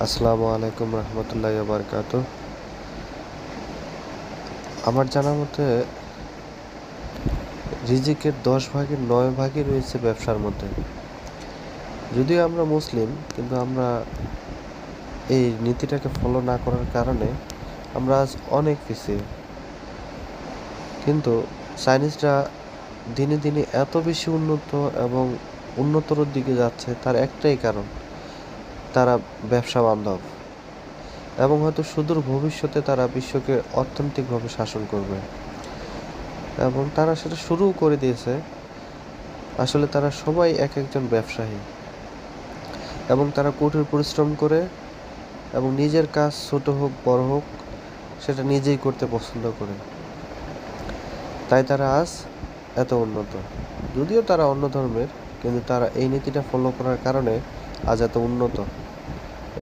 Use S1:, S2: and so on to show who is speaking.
S1: আসসালামু আলাইকুম রহমতুল্লাহি ওয়া বারাকাতুহু। আমার জানা মতে রিজিকের 10 ভাগের 9 ভাগই রয়েছে ব্যবসার মধ্যে। যদিও আমরা মুসলিম, কিন্তু আমরা এই নীতিটাকে ফলো না করার কারণে আমরা আজ অনেক পিছিয়ে। কিন্তু চাইনিজরা দিনে দিনে এত বেশি উন্নত এবং উন্নতর দিকে যাচ্ছে, তার একটাই কারণ, তারা ব্যবসা বান্ধব এবং হয়তো সুদূর ভবিষ্যতে তারা বিশ্বকে অর্থনৈতিকভাবে শাসন করবে এবং তারা সেটা শুরুও করে দিয়েছে। আসলে তারা সবাই এক একজন ব্যবসায়ী এবং তারা কঠোর পরিশ্রম করে এবং নিজের কাজ ছোট হোক বড় হোক সেটা নিজেই করতে পছন্দ করে। তাই তারা আজ এত উন্নত। যদিও তারা অন্য ধর্মের, কিন্তু তারা এই নীতিটা ফলো করার কারণে আজ এত উন্নত।